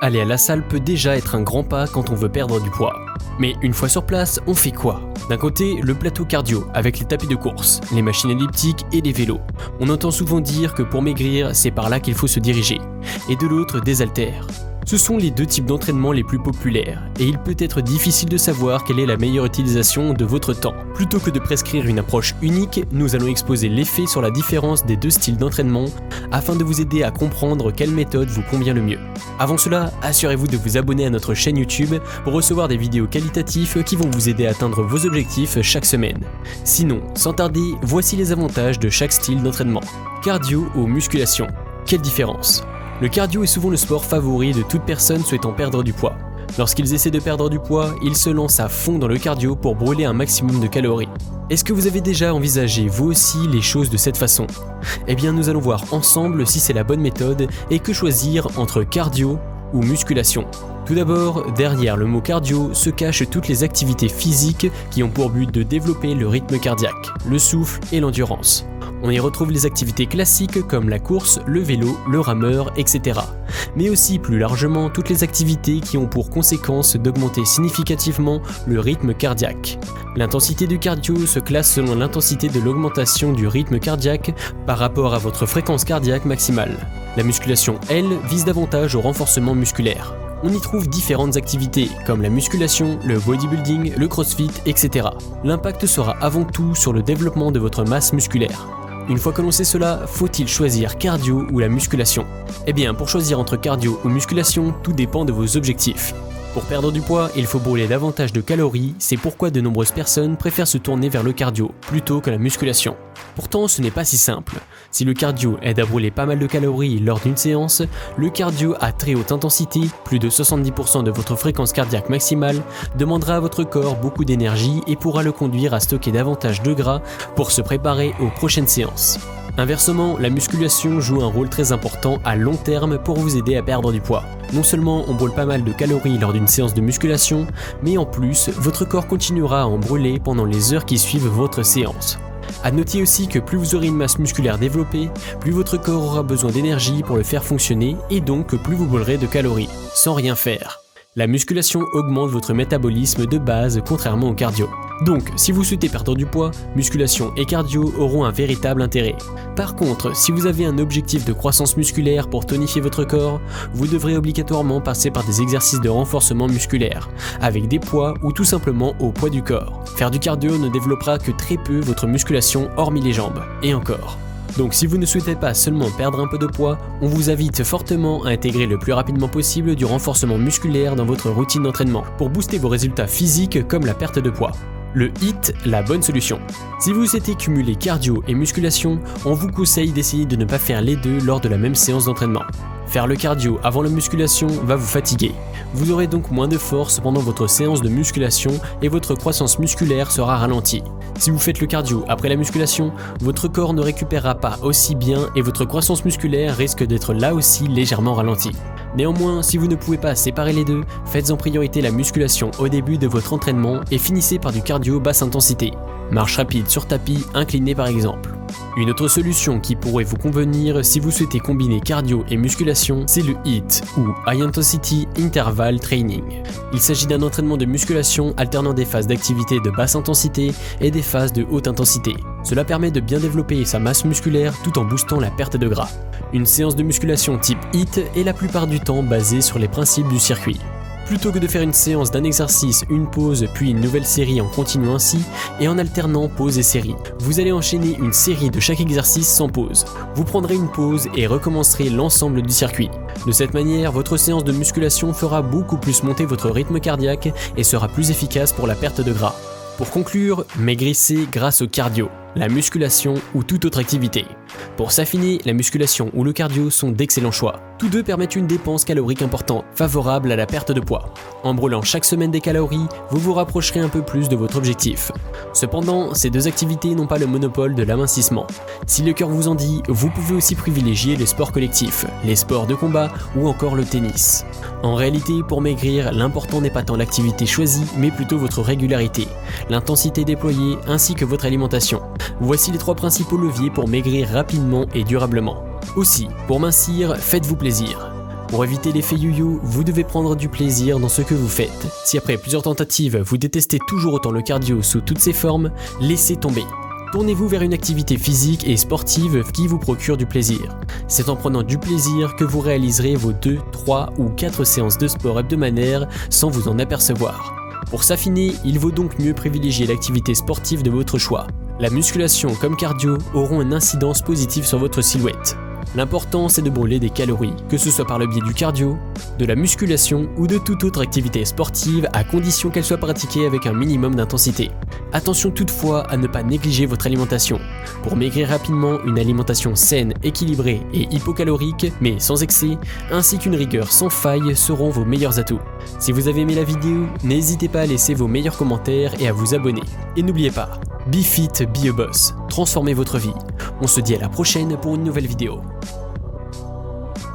aller à la salle peut déjà être un grand pas quand on veut perdre du poids. Mais une fois sur place, on fait quoi? D'un côté, le plateau cardio avec les tapis de course, les machines elliptiques et les vélos. On entend souvent dire que pour maigrir, c'est par là qu'il faut se diriger. Et de l'autre, des haltères. Ce sont les deux types d'entraînement les plus populaires, et il peut être difficile de savoir quelle est la meilleure utilisation de votre temps. Plutôt que de prescrire une approche unique, nous allons exposer l'effet sur la différence des deux styles d'entraînement afin de vous aider à comprendre quelle méthode vous convient le mieux. Avant cela, assurez-vous de vous abonner à notre chaîne YouTube pour recevoir des vidéos qualitatives qui vont vous aider à atteindre vos objectifs chaque semaine. Sinon, sans tarder, voici les avantages de chaque style d'entraînement. Cardio ou musculation. Quelle différence? Le cardio est souvent le sport favori de toute personne souhaitant perdre du poids. Lorsqu'ils essaient de perdre du poids, ils se lancent à fond dans le cardio pour brûler un maximum de calories. Est-ce que vous avez déjà envisagé vous aussi les choses de cette façon? Eh bien nous allons voir ensemble si c'est la bonne méthode et que choisir entre cardio ou musculation. Tout d'abord, derrière le mot cardio se cachent toutes les activités physiques qui ont pour but de développer le rythme cardiaque, le souffle et l'endurance. On y retrouve les activités classiques comme la course, le vélo, le rameur, etc. Mais aussi plus largement toutes les activités qui ont pour conséquence d'augmenter significativement le rythme cardiaque. L'intensité du cardio se classe selon l'intensité de l'augmentation du rythme cardiaque par rapport à votre fréquence cardiaque maximale. La musculation, elle, vise davantage au renforcement musculaire. On y trouve différentes activités comme la musculation, le bodybuilding, le crossfit, etc. L'impact sera avant tout sur le développement de votre masse musculaire. Une fois que l'on sait cela, faut-il choisir cardio ou la musculation? Eh bien, pour choisir entre cardio ou musculation, tout dépend de vos objectifs. Pour perdre du poids, il faut brûler davantage de calories, c'est pourquoi de nombreuses personnes préfèrent se tourner vers le cardio plutôt que la musculation. Pourtant, ce n'est pas si simple. Si le cardio aide à brûler pas mal de calories lors d'une séance, le cardio à très haute intensité, plus de 70% de votre fréquence cardiaque maximale, demandera à votre corps beaucoup d'énergie et pourra le conduire à stocker davantage de gras pour se préparer aux prochaines séances. Inversement, la musculation joue un rôle très important à long terme pour vous aider à perdre du poids. Non seulement on brûle pas mal de calories lors d'une séance de musculation, mais en plus, votre corps continuera à en brûler pendant les heures qui suivent votre séance. À noter aussi que plus vous aurez une masse musculaire développée, plus votre corps aura besoin d'énergie pour le faire fonctionner et donc plus vous brûlerez de calories, sans rien faire. La musculation augmente votre métabolisme de base contrairement au cardio. Donc, si vous souhaitez perdre du poids, musculation et cardio auront un véritable intérêt. Par contre, si vous avez un objectif de croissance musculaire pour tonifier votre corps, vous devrez obligatoirement passer par des exercices de renforcement musculaire, avec des poids ou tout simplement au poids du corps. Faire du cardio ne développera que très peu votre musculation hormis les jambes, et encore. Donc si vous ne souhaitez pas seulement perdre un peu de poids, on vous invite fortement à intégrer le plus rapidement possible du renforcement musculaire dans votre routine d'entraînement, pour booster vos résultats physiques comme la perte de poids. Le HIIT, la bonne solution. Si vous souhaitez cumuler cardio et musculation, on vous conseille d'essayer de ne pas faire les deux lors de la même séance d'entraînement. Faire le cardio avant la musculation va vous fatiguer. Vous aurez donc moins de force pendant votre séance de musculation et votre croissance musculaire sera ralentie. Si vous faites le cardio après la musculation, votre corps ne récupérera pas aussi bien et votre croissance musculaire risque d'être là aussi légèrement ralentie. Néanmoins, si vous ne pouvez pas séparer les deux, faites en priorité la musculation au début de votre entraînement et finissez par du cardio basse intensité. Marche rapide sur tapis, incliné par exemple. Une autre solution qui pourrait vous convenir si vous souhaitez combiner cardio et musculation, c'est le HIIT ou High Intensity Interval Training. Il s'agit d'un entraînement de musculation alternant des phases d'activité de basse intensité et des phases de haute intensité. Cela permet de bien développer sa masse musculaire tout en boostant la perte de gras. Une séance de musculation type HIIT est la plupart du temps basée sur les principes du circuit. Plutôt que de faire une séance d'un exercice, une pause, puis une nouvelle série en continuant ainsi, et en alternant pause et série, vous allez enchaîner une série de chaque exercice sans pause. Vous prendrez une pause et recommencerez l'ensemble du circuit. De cette manière, votre séance de musculation fera beaucoup plus monter votre rythme cardiaque et sera plus efficace pour la perte de gras. Pour conclure, maigrissez grâce au cardio, la musculation ou toute autre activité. Pour s'affiner, la musculation ou le cardio sont d'excellents choix. Tous deux permettent une dépense calorique importante, favorable à la perte de poids. En brûlant chaque semaine des calories, vous vous rapprocherez un peu plus de votre objectif. Cependant, ces deux activités n'ont pas le monopole de l'amincissement. Si le cœur vous en dit, vous pouvez aussi privilégier les sports collectifs, les sports de combat ou encore le tennis. En réalité, pour maigrir, l'important n'est pas tant l'activité choisie, mais plutôt votre régularité, l'intensité déployée ainsi que votre alimentation. Voici les 3 principaux leviers pour maigrir rapidement et durablement. Aussi, pour mincir, faites-vous plaisir. Pour éviter l'effet yo-yo, vous devez prendre du plaisir dans ce que vous faites. Si après plusieurs tentatives, vous détestez toujours autant le cardio sous toutes ses formes, laissez tomber. Tournez-vous vers une activité physique et sportive qui vous procure du plaisir. C'est en prenant du plaisir que vous réaliserez vos 2, 3 ou 4 séances de sport hebdomadaires sans vous en apercevoir. Pour s'affiner, il vaut donc mieux privilégier l'activité sportive de votre choix. La musculation comme cardio auront une incidence positive sur votre silhouette. L'important c'est de brûler des calories, que ce soit par le biais du cardio, de la musculation ou de toute autre activité sportive à condition qu'elle soit pratiquée avec un minimum d'intensité. Attention toutefois à ne pas négliger votre alimentation. Pour maigrir rapidement, une alimentation saine, équilibrée et hypocalorique, mais sans excès, ainsi qu'une rigueur sans faille seront vos meilleurs atouts. Si vous avez aimé la vidéo, n'hésitez pas à laisser vos meilleurs commentaires et à vous abonner. Et n'oubliez pas, be fit, be a boss, transformez votre vie. On se dit à la prochaine pour une nouvelle vidéo.